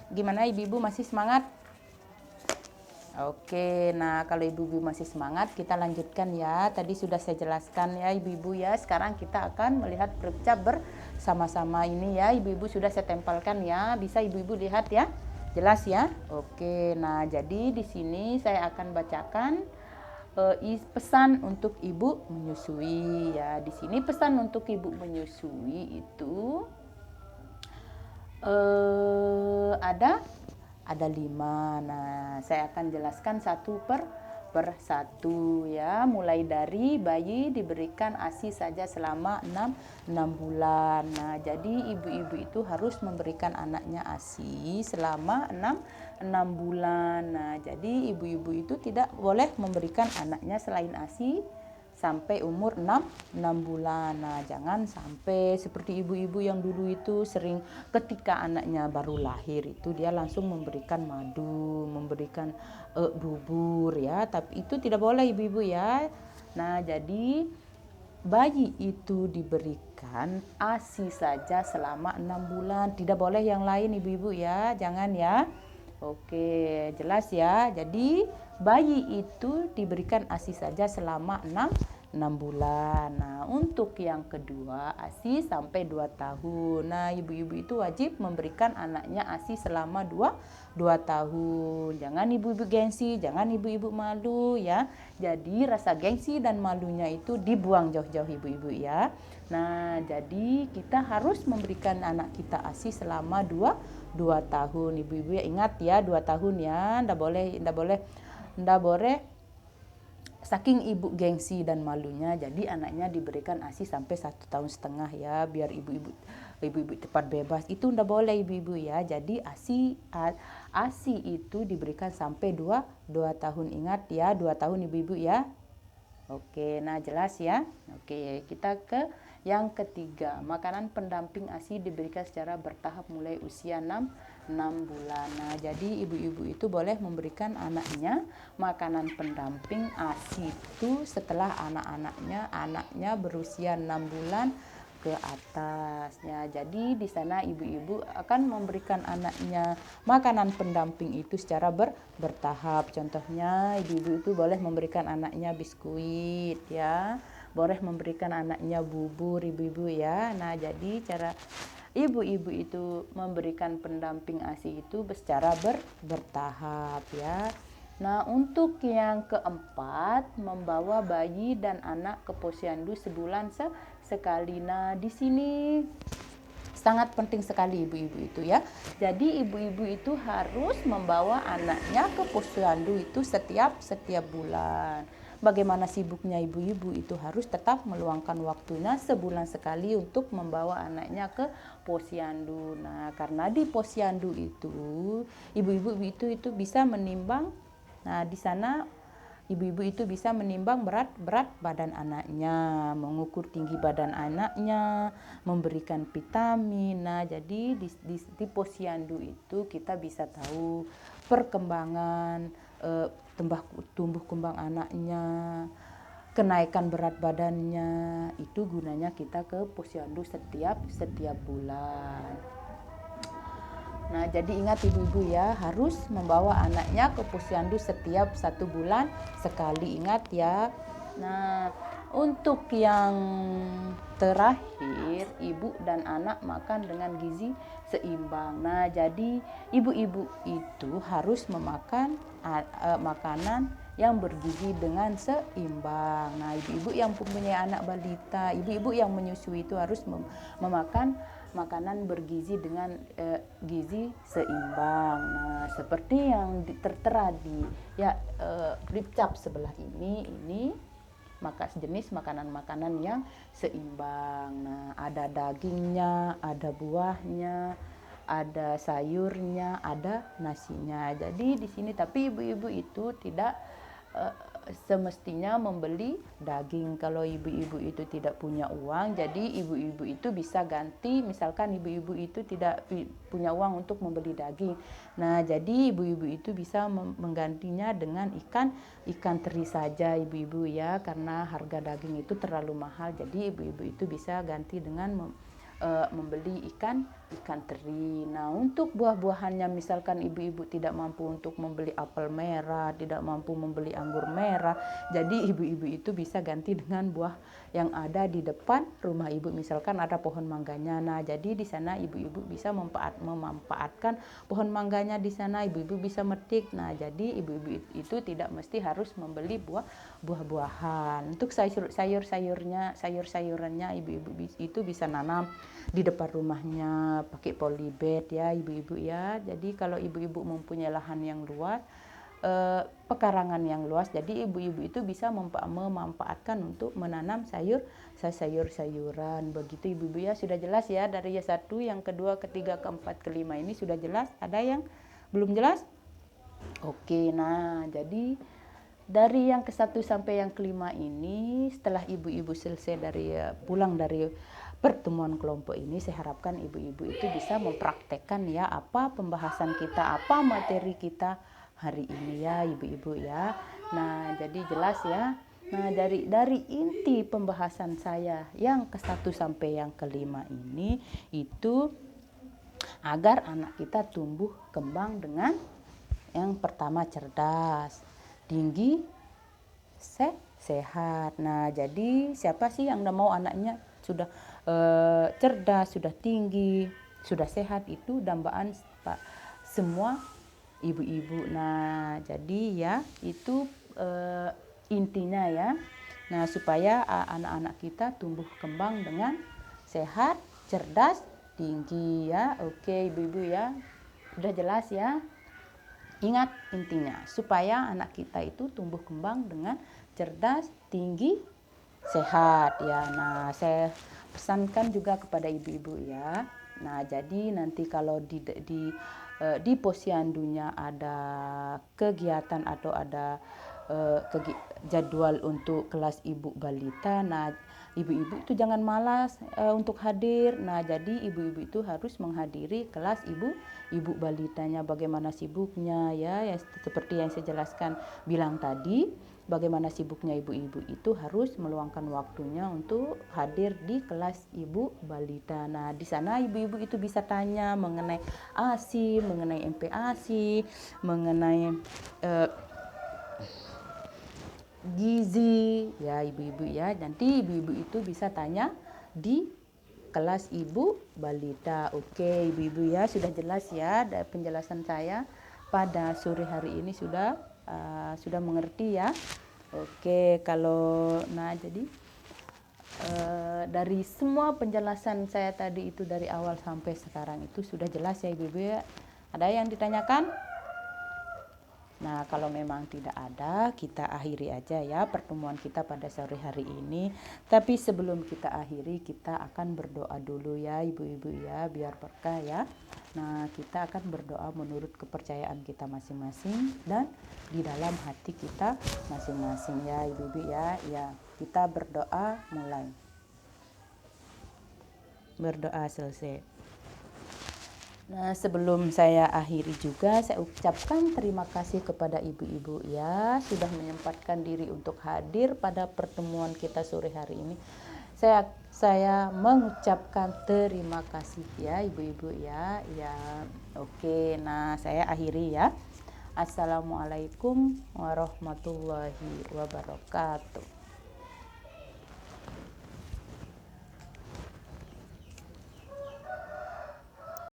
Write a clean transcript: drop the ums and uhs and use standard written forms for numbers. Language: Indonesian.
Gimana ibu-ibu masih semangat? Oke, nah kalau ibu-ibu masih semangat, kita lanjutkan ya. Tadi sudah saya jelaskan ya ibu-ibu ya. Sekarang kita akan melihat bercap bersama-sama ini ya. Ibu-ibu sudah saya tempelkan ya. Bisa ibu-ibu lihat ya? Jelas ya? Oke, nah jadi di sini saya akan bacakan pesan untuk ibu menyusui ya. Di sini pesan untuk ibu menyusui itu ada 5. Nah, saya akan jelaskan satu per satu ya. Mulai dari bayi diberikan ASI saja selama 6 bulan. Nah, jadi ibu-ibu itu harus memberikan anaknya ASI selama 6 bulan. Nah, jadi ibu-ibu itu tidak boleh memberikan anaknya selain ASI sampai umur 6 bulan. Nah, jangan sampai seperti ibu-ibu yang dulu itu sering ketika anaknya baru lahir itu dia langsung memberikan madu, memberikan bubur ya. Tapi itu tidak boleh ibu-ibu ya. Nah, jadi bayi itu diberikan ASI saja selama 6 bulan. Tidak boleh yang lain ibu-ibu ya. Jangan ya. Oke, jelas ya. Jadi bayi itu diberikan ASI saja selama 6 bulan. Nah, untuk yang kedua ASI sampai 2 tahun. Nah, ibu-ibu itu wajib memberikan anaknya ASI selama 2 tahun. Jangan ibu-ibu gengsi, jangan ibu-ibu malu ya. Jadi rasa gengsi dan malunya itu dibuang jauh-jauh ibu-ibu ya. Nah, jadi kita harus memberikan anak kita ASI selama 2 tahun. Ibu-ibu ya ingat ya 2 tahun ya. Ndak boleh saking ibu gengsi dan malunya jadi anaknya diberikan ASI sampai 1,5 tahun ya, biar ibu-ibu cepat bebas. Itu ndak boleh ibu-ibu ya. Jadi ASI itu diberikan sampai 2 tahun. Ingat ya, 2 tahun ibu-ibu ya. Oke, nah jelas ya. Oke, kita ke yang ketiga. Makanan pendamping ASI diberikan secara bertahap mulai usia 6 bulan. Nah, jadi ibu-ibu itu boleh memberikan anaknya makanan pendamping ASI itu setelah anaknya berusia 6 bulan ke atasnya. Jadi di sana ibu-ibu akan memberikan anaknya makanan pendamping itu secara bertahap. Contohnya ibu-ibu itu boleh memberikan anaknya biskuit ya, boleh memberikan anaknya bubur ibu-ibu ya. Nah, jadi cara ibu-ibu itu memberikan pendamping ASI itu secara bertahap ya. Nah, untuk yang keempat, membawa bayi dan anak ke posyandu sebulan sekali. Nah, di sini sangat penting sekali ibu-ibu itu ya. Jadi ibu-ibu itu harus membawa anaknya ke posyandu itu setiap bulan. Bagaimana sibuknya ibu-ibu itu harus tetap meluangkan waktunya sebulan sekali untuk membawa anaknya ke posyandu. Nah, karena di posyandu itu ibu-ibu itu bisa menimbang. Nah, di sana ibu-ibu itu bisa menimbang berat badan anaknya, mengukur tinggi badan anaknya, memberikan vitamin. Nah, jadi di posyandu itu kita bisa tahu perkembangan tumbuh kembang anaknya, kenaikan berat badannya. Itu gunanya kita ke posyandu setiap bulan. Nah, jadi ingat ibu-ibu ya, harus membawa anaknya ke posyandu setiap 1 bulan sekali. Ingat ya. Nah, untuk yang terakhir, ibu dan anak makan dengan gizi seimbang. Nah, jadi ibu-ibu itu harus memakan makanan yang bergizi dengan seimbang. Nah, ibu-ibu yang mempunyai anak balita, ibu-ibu yang menyusui itu harus memakan makanan bergizi dengan gizi seimbang. Nah, seperti yang tertera di flipchart sebelah ini maka jenis makanan-makanan yang seimbang. Nah, ada dagingnya, ada buahnya, ada sayurnya, ada nasinya. Jadi di sini tapi ibu-ibu itu tidak semestinya membeli daging. Kalau ibu-ibu itu tidak punya uang, jadi ibu-ibu itu bisa ganti, misalkan ibu-ibu itu tidak punya uang untuk membeli daging. Nah, jadi ibu-ibu itu bisa menggantinya dengan ikan teri saja ibu-ibu ya, karena harga daging itu terlalu mahal. Jadi ibu-ibu itu bisa ganti dengan membeli ikan ikan teri. Nah, untuk buah-buahannya misalkan ibu-ibu tidak mampu untuk membeli apel merah, tidak mampu membeli anggur merah, jadi ibu-ibu itu bisa ganti dengan buah yang ada di depan rumah ibu. Misalkan ada pohon mangganya. Nah, jadi di sana ibu-ibu bisa memanfaatkan pohon mangganya di sana, ibu-ibu bisa metik. Nah, jadi ibu-ibu itu tidak mesti harus membeli buah-buahan. Untuk sayur-sayurannya ibu-ibu itu bisa nanam di depan rumahnya pakai polybag ya ibu-ibu ya. Jadi kalau ibu-ibu mempunyai lahan yang luas, pekarangan yang luas, jadi ibu-ibu itu bisa memanfaatkan untuk menanam sayur-sayuran. Begitu ibu-ibu ya. Sudah jelas ya dari yang satu, yang kedua, ketiga, keempat, kelima ini sudah jelas? Ada yang belum jelas? Oke, nah jadi dari yang ke satu sampai yang kelima ini, setelah ibu-ibu selesai pulang dari pertemuan kelompok ini, saya harapkan ibu-ibu itu bisa mempraktekkan ya apa pembahasan kita, apa materi kita hari ini ya ibu-ibu ya. Nah, jadi jelas ya. Nah, dari inti pembahasan saya yang ke satu sampai yang kelima ini itu agar anak kita tumbuh kembang dengan yang pertama cerdas, tinggi, sehat. Nah, jadi siapa sih yang mau anaknya sudah cerdas, sudah tinggi, sudah sehat? Itu dambaan semua ibu-ibu. Nah, jadi ya itu intinya ya. Nah, supaya anak-anak kita tumbuh kembang dengan sehat, cerdas, tinggi ya. Oke, ibu-ibu ya. Udah jelas ya? Ingat intinya, supaya anak kita itu tumbuh kembang dengan cerdas, tinggi, sehat ya. Nah, saya pesankan juga kepada ibu-ibu ya. Nah, jadi nanti kalau di posyandunya ada kegiatan atau ada jadwal untuk kelas ibu balita, nah ibu-ibu itu jangan malas untuk hadir. Nah, jadi ibu-ibu itu harus menghadiri kelas ibu balitanya. Bagaimana sibuknya ya, seperti yang saya jelaskan bilang tadi, bagaimana sibuknya ibu-ibu itu harus meluangkan waktunya untuk hadir di kelas ibu balita. Nah, di sana ibu-ibu itu bisa tanya mengenai ASI, mengenai MPASI, mengenai gizi ya ibu-ibu ya. Nanti ibu-ibu itu bisa tanya di kelas ibu balita. Oke ibu-ibu ya, sudah jelas ya penjelasan saya pada sore hari ini, sudah mengerti ya. Oke, kalau jadi dari semua penjelasan saya tadi itu dari awal sampai sekarang itu sudah jelas ya ibu-ibu ya. Ada yang ditanyakan? Nah, kalau memang tidak ada, kita akhiri aja ya pertemuan kita pada sore hari ini. Tapi sebelum kita akhiri, kita akan berdoa dulu ya ibu-ibu ya, biar berkah ya. Nah, kita akan berdoa menurut kepercayaan kita masing-masing dan di dalam hati kita masing-masing ya ibu-ibu ya. Ya, kita berdoa mulai. Berdoa selesai. Nah, sebelum saya akhiri juga, saya ucapkan terima kasih kepada ibu-ibu ya, sudah menyempatkan diri untuk hadir pada pertemuan kita sore hari ini. Saya mengucapkan terima kasih ya ibu-ibu ya. Ya, oke. Nah, saya akhiri ya. Assalamualaikum warahmatullahi wabarakatuh.